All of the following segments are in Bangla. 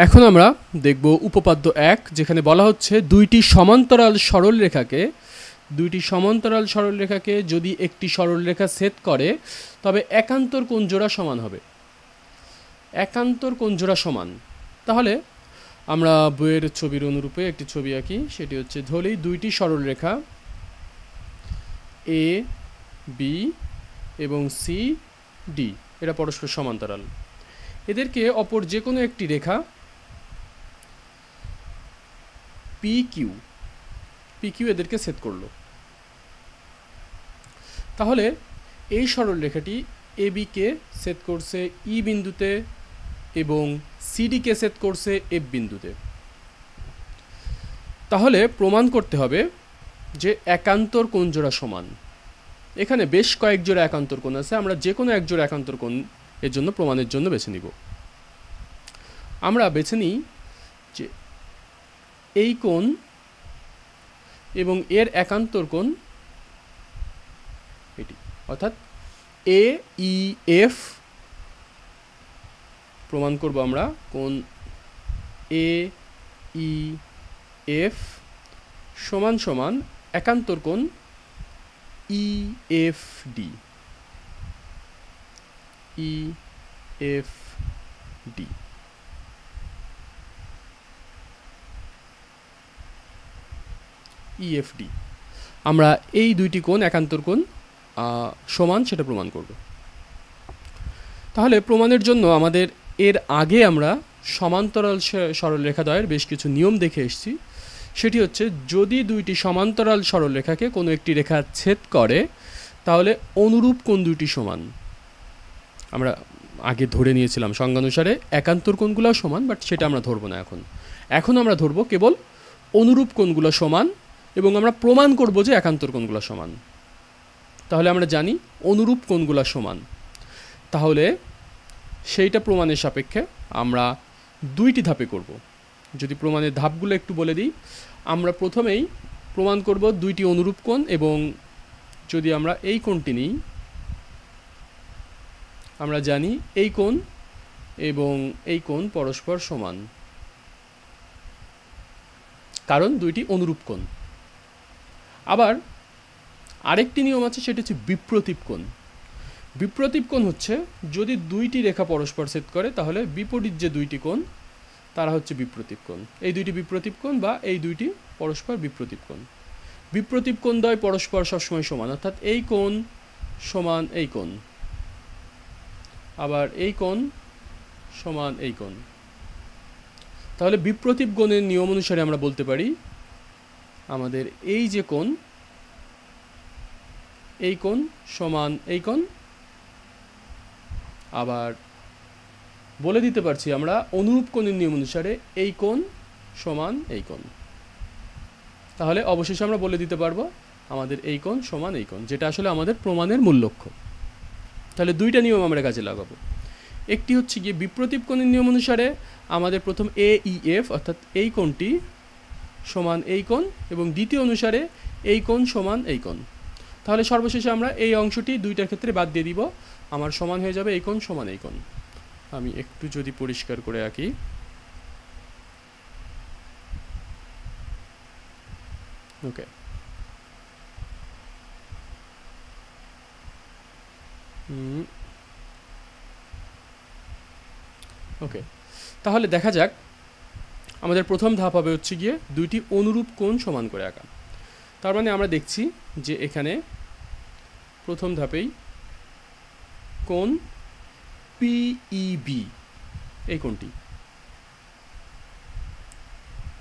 এখন আমরা দেখব উপপাদ্য 1, যেখানে বলা হচ্ছে দুইটি সমান্তরাল সরলরেখাকে যদি একটি সরলরেখা ছেদ করে তবে একান্তর কোণ জোড়া সমান হবে। একান্তর কোণ জোড়া সমান, তাহলে আমরা বইয়ের ছবির অনুরূপে একটি ছবি আঁকি। সেটি হচ্ছে, ধরেই দুইটি সরলরেখা এ বি এবং সি ডি এরা পরস্পর সমান্তরাল। এদেরকে অপর যে কোনো একটি রেখা পি কিউ এদেরকে ছেদ করলো। তাহলে এই সরল রেখাটি এ বিকে ছেদ করছে ই বিন্দুতে এবং সিডিকে ছেদ করছে এফ বিন্দুতে। তাহলে প্রমাণ করতে হবে যে একান্তর কোণ জোড়া সমান। এখানে বেশ কয়েক জোড়া একান্তর কোণ আছে, আমরা যে কোনো এক জোড়া একান্তর কোণ এর জন্য প্রমাণের জন্য বেছে নিব। আমরা বেছে নিই যে এই কোণ এবং এর একান্তর কোণ এটি, অর্থাৎ এ ই এফ প্রমাণ করব আমরা। কোণ এ ই এফ সমান সমান একান্তর কোণ ই এফ ডি। ইএফডি আমরা এই দুইটি কোণ একান্তর কোণ সমান সেটা প্রমাণ করব। তাহলে প্রমাণের জন্য আমাদের এর আগে আমরা সমান্তরাল সরলরেখাদ্বয়ের বেশ কিছু নিয়ম দেখে এসেছি। সেটি হচ্ছে, যদি দুইটি সমান্তরাল সরলরেখাকে কোনো একটি রেখা ছেদ করে তাহলে অনুরূপ কোণ দুইটি সমান। আমরা আগে ধরে নিয়েছিলাম সংজ্ঞানুসারে একান্তর কোণগুলো সমান, বাট সেটা আমরা ধরবো না। এখন আমরা ধরবো কেবল অনুরূপ কোণগুলো সমান এবং আমরা প্রমাণ করব যে একান্তর কোণগুলো সমান। তাহলে আমরা জানি অনুরূপ কোণগুলো সমান। তাহলে সেইটা প্রমাণের সাপেক্ষে আমরা দুইটি ধাপে করব। যদি প্রমাণের ধাপগুলো একটু বলে দিই, আমরা প্রথমেই প্রমাণ করব দুইটি অনুরূপ কোণ, এবং যদি আমরা এই কোণটি নিই, আমরা জানি এই কোণ এবং এই কোণ পরস্পর সমান, কারণ দুইটি অনুরূপ কোণ। আবার আরেকটি নিয়ম আছে, সেটা হচ্ছে বিপ্রতীপ কোণ। বিপ্রতীপ কোণ হচ্ছে, যদি দুইটি রেখা পরস্পর ছেদ করে তাহলে বিপরীত যে দুইটি কোণ তারা হচ্ছে বিপ্রতীপ কোণ। এই দুইটি বিপ্রতীপ কোণ বা এই দুইটি পরস্পর বিপ্রতীপ কোণ। বিপ্রতীপ কোণ দ্বয় পরস্পর সবসময় সমান, অর্থাৎ এই কোণ সমান এই কোণ, আবার এই কোণ সমান এই কোণ। তাহলে বিপ্রতীপ কোণের নিয়ম অনুসারে আমরা বলতে পারি আমাদের এই যে কোণ, এই কোণ সমান এই কোণ। আবার বলে দিতে পারছি আমরা অনুরূপ কোণের নিয়ম অনুসারে এই কোণ সমান এই কোণ। তাহলে অবশেষে আমরা বলে দিতে পারবো আমাদের এই কোণ সমান এই কোণ, যেটা আসলে আমাদের প্রমাণের মূল লক্ষ্য। তাহলে দুইটা নিয়ম আমরা কাজে লাগাবো। একটি হচ্ছে গিয়ে বিপ্রতীপ কোণের নিয়ম অনুসারে আমাদের প্রথম এ ই এফ অর্থাৎ এই কোণটি সমান এই কোণ, এবং দ্বিতীয় অনুসারে এই কোণ সমান এই কোণ। তাহলে সর্বশেষে আমরা এই অংশটি দুইটার ক্ষেত্রে বাদ দিয়ে দিব, আমার সমান হয়ে যাবে এই কোণ সমান এই কোণ। আমি একটু যদি পরিষ্কার করে আঁকি, ওকে। ওকে, তাহলে দেখা যাক। আমাদের প্রথম ধাপ হবে হচ্ছে গিয়ে দুইটি অনুরূপ কোণ সমান করে আঁকা। তার মানে আমরা দেখছি যে এখানে প্রথম ধাপেই কোণ পিইবি, এই কোণটি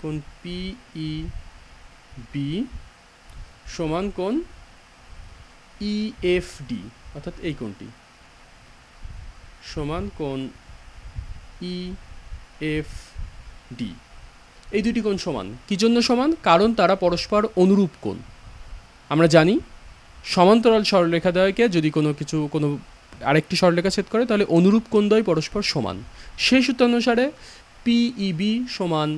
কোণ পিইবি সমান কোণ ইএফডি, অর্থাৎ এই কোণটি সমান কোণ ইএফডি। এই দুটি কোণ সমান। কি জন্য সমান? কারণ তারা পরস্পর অনুরূপ কোণ। আমরা জানি সমান্তরাল সরলরেখাদ্বয়কে যদি কোনো আরেকটি সরলরেখা ছেদ করে তাহলে অনুরূপ কোণদ্বয় পরস্পর সমান। সেই সূত্র অনুসারে পিইবি সমান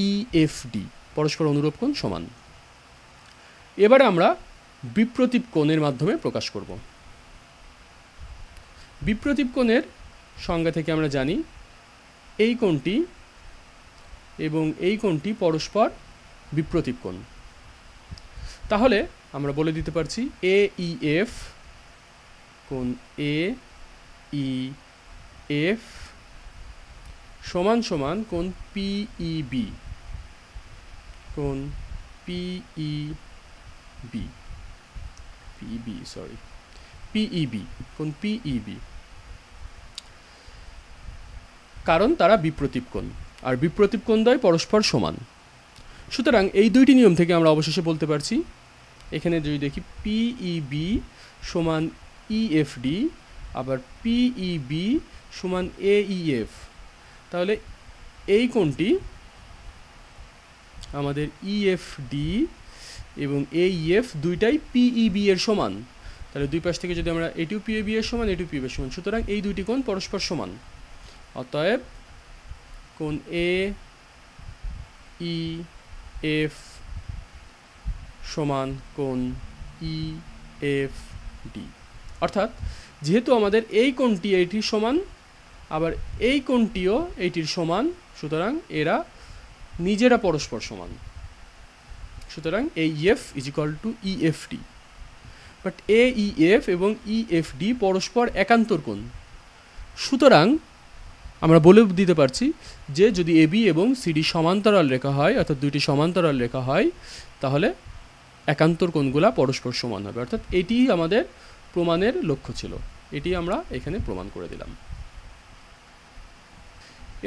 ইএফডি, পরস্পর অনুরূপ কোণ সমান। এবারে আমরা বিপ্রতীপ কোণের মাধ্যমে প্রকাশ করব। বিপ্রতীপ কোণের সংজ্ঞা থেকে আমরা জানি এই কোণটি এবং এই কোণটি পরস্পর বিপ্রতীপ কোণ। তাহলে আমরা বলে দিতে পারছি AEF কোণ AEF সমান সমান কোণ PEB কোণ PEB কোণ PEB, কারণ তারা বিপ্রতীপ কোণ আর বিপ্রতীপ কোণদ্বয় পরস্পর সমান। সুতরাং এই দুইটি নিয়ম থেকে আমরা অবশেষে বলতে পারছি, এখানে যদি দেখি PEB সমান EFD আবার PEB সমান AEF, তাহলে এই কোণটি আমাদের EFD এবং AEF দুইটাই PEB এর সমান। তাহলে দুই পাশ থেকে যদি আমরা এটিও PEB এর সমান এটিও PEB এর সমান, সুতরাং এই দুইটি কোণ পরস্পর সমান। অতএব কোণ AEF সমান কোণ EFD, অর্থাৎ যেহেতু আমাদের এই কোণটি এইটির সমান আবার এই কোণটিও এইটির সমান, সুতরাং এরা নিজেরা পরস্পর সমান। সুতরাং AEF is equal to EFD, but AEF এবং EFD পরস্পর একান্তর কোণ। সুতরাং আমরা বলে দিতে পারছি যে যদি AB এবং CD সমান্তরাল রেখা হয়, অর্থাৎ দুইটি সমান্তরাল রেখা হয়, তাহলে একান্তর কোণগুলা পরস্পর সমান হবে। অর্থাৎ এটি আমাদের প্রমাণের লক্ষ্য ছিল, এটি আমরা এখানে প্রমাণ করে দিলাম।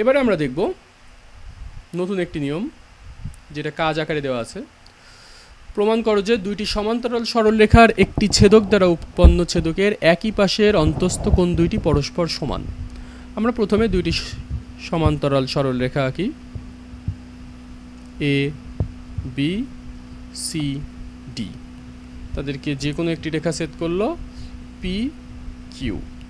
এবারে আমরা দেখব নতুন একটি নিয়ম, যেটা কাজ আকারে দেওয়া আছে। প্রমাণ করো যে দুইটি সমান্তরাল সরলরেখার একটি ছেদক দ্বারা উৎপন্ন ছেদকের একই পাশের অন্তস্থ কোণ দুইটি পরস্পর সমান। আমরা প্রথমে দুইটি সমান্তরাল সরলরেখা আঁকি, ABCD, তাদেরকে যে কোনো একটি রেখা ছেদ করলো PQ,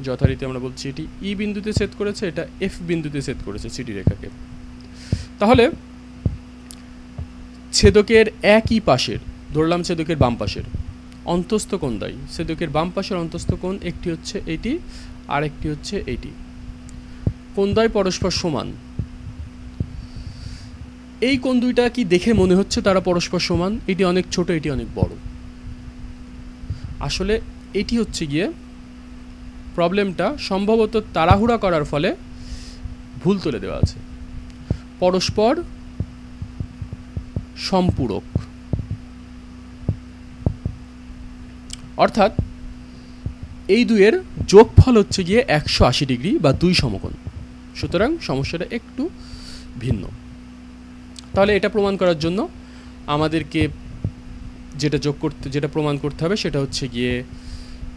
যথারীতি আমরা বলছি এটি E বিন্দুতে ছেদ করেছে, এটা F বিন্দুতে ছেদ করেছে CD রেখাকে। তাহলে ছেদকের একই পাশের, ধরলাম ছেদকের বাম পাশের অন্তস্থ কোণ দ্বয়, ছেদকের বাম পাশের অন্তস্থ কোণ একটি হচ্ছে এটি আর একটি হচ্ছে এটি, কোণ দ্বয় পরস্পর সমান। এই কোণ দুইটা কি দেখে মনে হচ্ছে তারা পরস্পর সমান? এটি অনেক ছোট, এটি অনেক বড়। আসলে এটি হচ্ছে গিয়ে প্রবলেমটা সম্ভবত তাড়াহুড়া করার ফলে ভুল তুলে দেওয়া আছে। পরস্পর সম্পূরক, অর্থাৎ এই দুইয়ের যোগফল হচ্ছে গিয়ে 180 ডিগ্রি বা দুই সমকোণ। সুতরাং সমস্যাটা একটু ভিন্ন। তাহলে এটা প্রমাণ করার জন্য আমাদেরকে যেটা প্রমাণ করতে হবে সেটা হচ্ছে গিয়ে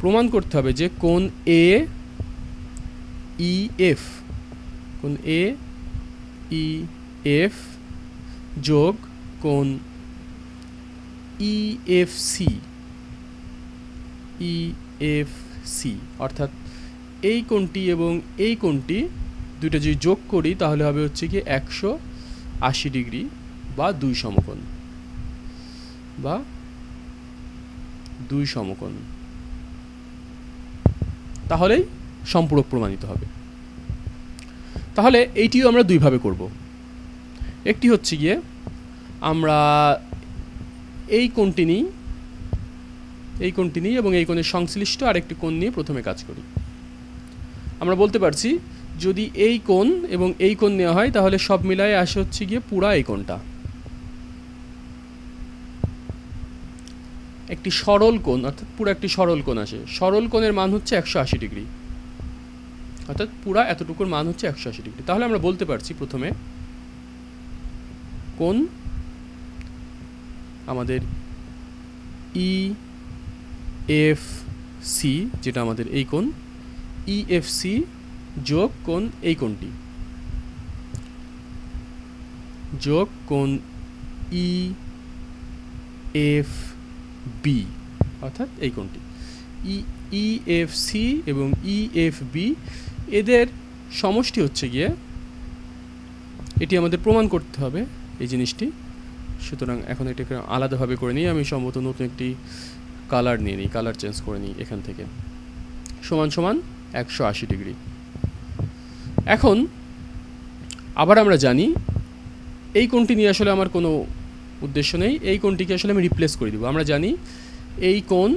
প্রমাণ করতে হবে যে কোণ AEF কোণ AEF যোগ কোণ EFC অর্থাৎ এই কোণটি এবং এই কোণটি দুইটা যদি যোগ করি তাহলে হবে হচ্ছে কি 180 ডিগ্রি বা দুই সমকোণ, তাহলেই সম্পূরক প্রমাণিত হবে। তাহলে এইটিও আমরা দুইভাবে করব। একটি হচ্ছে গিয়ে আমরা এই কোণটি নিই এবং এই কোণের সংশ্লিষ্ট আরেকটি কোণ নিয়ে প্রথমে কাজ করি। আমরা বলতে পারছি যদি এই কোণ এবং এই কোণ নেওয়া হয় তাহলে সব মিলায়ে আসে হচ্ছে গিয়ে পুরা এই কোণটা। একটি সরল কোণ, অর্থাৎ পুরো একটি সরল কোণ আসে। সরল কোণের মান হচ্ছে 180 ডিগ্রি, অর্থাৎ পুরা এতটুকুর মান হচ্ছে 180 ডিগ্রি। তাহলে আমরা বলতে পারছি প্রথমে কোণ আমাদের EFC, যেটা আমাদের এই কোণ EFC যোগ কোণ এই কোণটি যোগ কোণ EFB, অর্থাৎ এই কোণটি EFC এবং EFB এদের সমষ্টি হচ্ছে গিয়ে, এটি আমাদের প্রমাণ করতে হবে এই জিনিসটি। সুতরাং এখন এটাকে আলাদাভাবে করে নিই। আমি সম্ভবত নতুন একটি কালার নিয়ে নিই, কালার চেঞ্জ করে নিই এখান থেকে। সমান সমান 180 ডিগ্রি। এখন আবার আমরা জানি এই কোণটি নিয়ে আসলে আমার কোনো উদ্দেশ্য নেই, এই কোণটিকে আসলে আমি রিপ্লেস করে দিব। আমরা জানি এই কোণ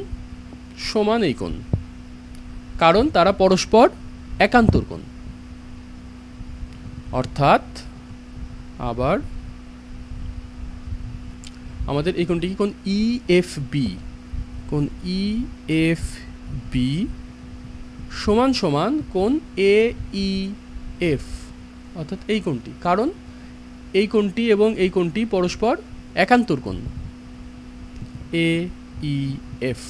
সমান এই কোণ, কারণ তারা পরস্পর একান্তর কোণ। অর্থাৎ আবার আমাদের এই কোণটি কি কোণ ইএফবি, কোণ ইএফবি সমান সমান কোণ এইএফ, অর্থাৎ এই কোণটি, কারণ এই কোণটি এবং এই কোণটি পরস্পর একান্তর কোণ এইএফ।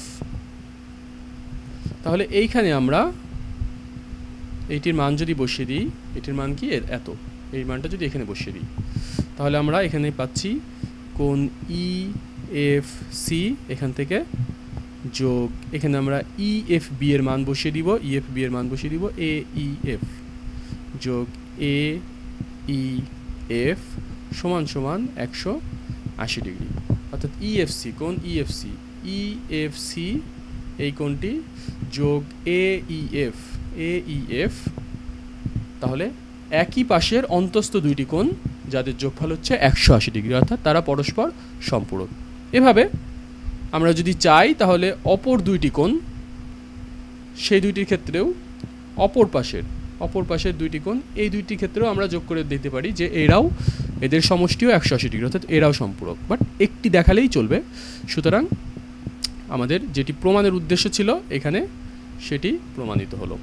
তাহলে এইখানে আমরা এইটির মান যদি বসিয়ে দিই, এটির মান কি এত, এই মানটা যদি এখানে বসিয়ে দিই, তাহলে আমরা এখানে পাচ্ছি কোণ ইএফসি এখান থেকে যোগ এখানে আমরা ইএফবি এর মান বসিয়ে দিব, ইএফবি এর মান বসিয়ে দিব এইএফ যোগ এইএফ সমান সমান 180 ডিগ্রি। অর্থাৎ ইএফসি কোণ ইএফসি, ইএফসি এই কোণটি যোগ এইএফ, এইএফ, তাহলে একই পাশের অন্তস্থ দুইটি কোণ যাদের যোগফল হচ্ছে 180 ডিগ্রি, অর্থাৎ তারা পরস্পর সম্পূরক। এভাবে আমরা যদি চাই তাহলে অপর দুইটি কোণ, সেই দুইটির ক্ষেত্রেও অপর পাশের দুইটি কোণ, এই দুইটি ক্ষেত্রেও আমরা যোগ করে দিতে পারি যে এরাও, এদের সমষ্টিও 180 ডিগ্রি, অর্থাৎ এরাও সম্পূরক। বাট একটি দেখালেই চলবে। সুতরাং আমাদের যেটি প্রমাণের উদ্দেশ্য ছিল এখানে সেটি প্রমাণিত হলো।